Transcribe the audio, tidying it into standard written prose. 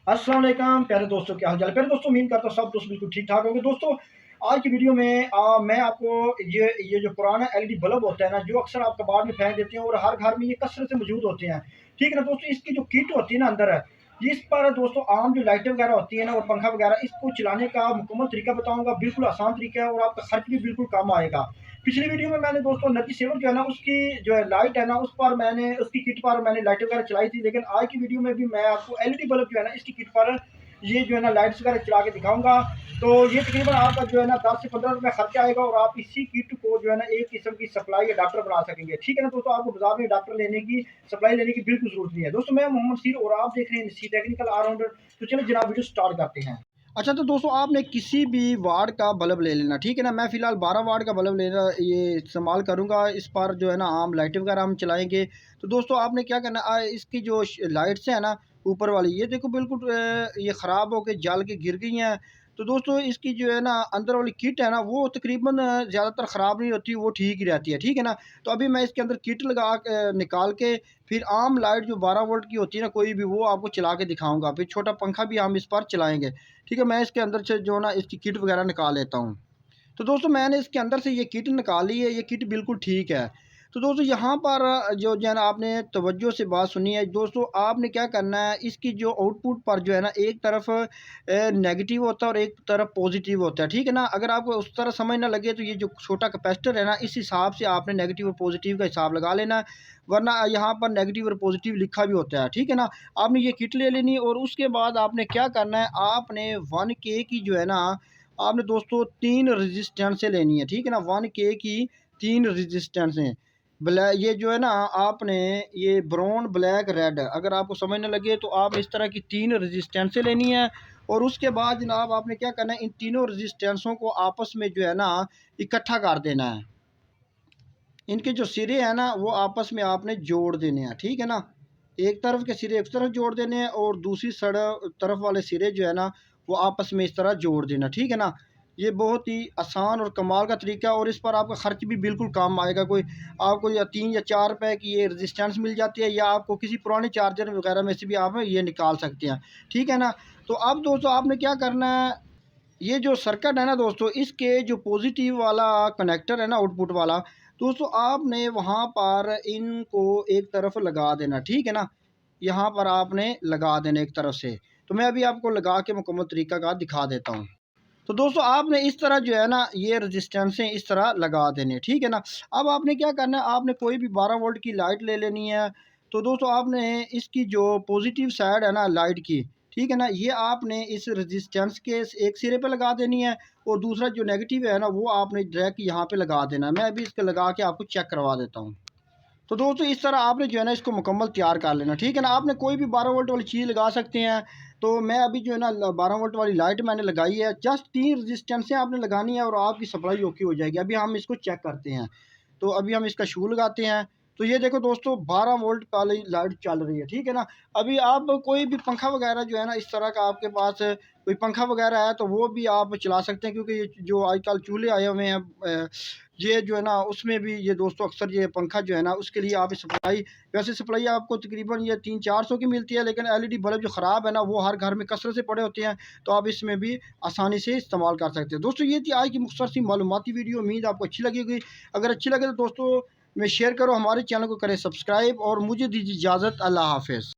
अस्सलाम वालेकुम प्यारे दोस्तों, क्या हाल चाल है? प्यारे दोस्तों, उम्मीद करता हूँ सब दोस्त बिल्कुल ठीक ठाक होंगे। दोस्तों, आज की वीडियो में मैं आपको ये जो पुराना एलईडी बल्ब होता है ना, जो अक्सर आप कबाड़ में फेंक देते हैं और हर घर में ये कसरत से मौजूद होते हैं, ठीक है ना दोस्तों। इसकी जो किट होती है ना अंदर है, इस पर दोस्तों आम जो लाइटें वगैरह होती है ना और पंखा वगैरह, इसको चलाने का मुकम्मल तरीका बताऊंगा। बिल्कुल आसान तरीका है और आपका खर्च भी बिल्कुल कम आएगा। पिछली वीडियो में मैंने दोस्तों एनर्जी सेवर जो है ना, उसकी जो है लाइट है ना, उस पर मैंने उसकी किट पर मैंने लाइट वगैरह चलाई थी, लेकिन आज की वीडियो में भी मैं आपको एलईडी बल्ब जो है ना, इसकी किट पर ये जो है ना लाइट्स वगैरह चला के दिखाऊंगा। तो ये तकरीबन आपका जो है ना 10 से 15 रुपये खर्चा आएगा और आप इसी किट को जो है ना एक किस्म की सप्लाई अडाप्टर बना सकेंगे, ठीक है ना दोस्तों। आपको बाजार में अडाप्टर लेने की सप्लाई लेने की बिल्कुल जरूरत नहीं है। दोस्तों, मैं मोहम्मद सीर और आप देख रहे हैं सी टेक्निकल ऑलराउंडर। तो चलो जनाब, वीडियो स्टार्ट करते हैं। अच्छा, तो दोस्तों आपने किसी भी वाट का बल्ब ले लेना, ठीक है ना। मैं फ़िलहाल 12 वाट का बल्ब लेना ये इस्तेमाल करूँगा। इस पर जो है ना आम लाइटें वगैरह हम चलाएँगे। तो दोस्तों आपने क्या करना इसकी जो लाइट्स हैं ना ऊपर वाली, ये देखो बिल्कुल ये ख़राब हो के जल के गिर गई हैं। तो दोस्तों इसकी जो है ना अंदर वाली किट है ना, वो तकरीबन ज़्यादातर ख़राब नहीं होती, वो ठीक ही रहती है, ठीक है ना। तो अभी मैं इसके अंदर किट लगा के निकाल के फिर आम लाइट जो 12 वोल्ट की होती है ना कोई भी, वो आपको चला के दिखाऊँगा। फिर छोटा पंखा भी हम इस पर चलाएँगे, ठीक है। मैं इसके अंदर से जो ना इसकी किट वगैरह निकाल लेता हूँ। तो दोस्तों मैंने इसके अंदर से ये किट निकाली है, ये किट बिल्कुल ठीक है। तो दोस्तों यहाँ पर जो है ना आपने तवज्जो से बात सुनी है। दोस्तों आपने क्या करना है, इसकी जो आउटपुट पर जो है ना एक तरफ नेगेटिव होता है और एक तरफ पॉजिटिव होता है, ठीक है ना। अगर आपको उस तरह समझ ना लगे तो ये जो छोटा कैपेसिटर है ना, इस हिसाब से आपने नेगेटिव और पॉजिटिव का हिसाब लगा लेना है। वरना यहाँ पर नेगेटिव और पॉजिटिव लिखा भी होता है, ठीक है ना। आपने ये किट ले लेनी और उसके बाद आपने क्या करना है, आपने 1K की जो है ना आपने दोस्तों 3 रेजिस्टेंसें लेनी है, ठीक है ना। 1K की 3 रेजिस्टेंसें ये जो है ना आपने ये ब्राउन ब्लैक रेड, अगर आपको समझ ना लगे तो आप इस तरह की 3 रेजिस्टेंसें लेनी है। और उसके बाद जनाब आपने क्या करना है, इन तीनों रेजिस्टेंसों को आपस में जो है ना इकट्ठा कर देना है। इनके जो सिरे हैं ना वो आपस में आपने जोड़ देने हैं, ठीक है ना। एक तरफ के सिरे एक तरफ जोड़ देने हैं और दूसरी तरफ वाले सिरे जो है ना वो आपस में इस तरह जोड़ देना, ठीक है ना। ये बहुत ही आसान और कमाल का तरीका है और इस पर आपका ख़र्च भी बिल्कुल कम आएगा। कोई आपको या 3 या 4 रुपए की ये रेजिस्टेंस मिल जाती है, या आपको किसी पुराने चार्जर वगैरह में से भी आप ये निकाल सकते हैं, ठीक है ना। तो अब दोस्तों आपने क्या करना है, ये जो सर्किट है ना दोस्तों, इसके जो पॉजिटिव वाला कनेक्टर है ना आउटपुट वाला, दोस्तों आपने वहाँ पर इनको एक तरफ लगा देना, ठीक है ना। यहाँ पर आपने लगा देना एक तरफ से। तो मैं अभी आपको लगा के मुकम्मल तरीका का दिखा देता हूँ। तो दोस्तों आपने इस तरह जो है ना ये रेजिस्टेंसें इस तरह लगा देने, ठीक है ना। अब आपने क्या करना है, आपने कोई भी 12 वोल्ट की लाइट ले लेनी है। तो दोस्तों आपने इसकी जो पॉजिटिव साइड है ना लाइट की, ठीक है ना, ये आपने इस रेजिस्टेंस के एक सिरे पे लगा देनी है और दूसरा जो नेगेटिव है ना वो आपने डायरेक्ट यहाँ पे लगा देना है। मैं अभी इसको लगा के आपको चेक करवा देता हूँ। तो दोस्तों इस तरह आपने जो है ना इसको मुकम्मल तैयार कर लेना, ठीक है ना। आपने कोई भी 12 वोल्ट वाली चीज़ लगा सकते हैं। तो मैं अभी जो है ना 12 वोल्ट वाली लाइट मैंने लगाई है। जस्ट 3 रजिस्टेंसें आपने लगानी है और आपकी सप्लाई ओके हो जाएगी। अभी हम इसको चेक करते हैं। तो अभी हम इसका शू लगाते हैं। तो ये देखो दोस्तों 12 वोल्ट वाली लाइट चल रही है, ठीक है ना। अभी आप कोई भी पंखा वगैरह जो है ना इस तरह का आपके पास कोई पंखा वगैरह है तो वो भी आप चला सकते हैं, क्योंकि ये जो आजकल चूल्हे आए हुए हैं ये जो है ना उसमें भी ये दोस्तों अक्सर ये पंखा जो है ना उसके लिए आप सप्लाई, वैसे सप्लाई आपको तकरीबन ये 300-400 की मिलती है, लेकिन एलईडी बल्ब जो ख़राब है ना वो हर घर में कसरत से पड़े होते हैं। तो आप इसमें भी आसानी से इस्तेमाल कर सकते हैं। दोस्तों ये थी आज की मुख्तसर सी मालूमाती वीडियो। उम्मीद आपको अच्छी लगी होगी। अगर अच्छी लगे तो दोस्तों में शेयर करो, हमारे चैनल को करें सब्सक्राइब और मुझे दीजिए इजाज़त। अल्लाह हाफ़िज़।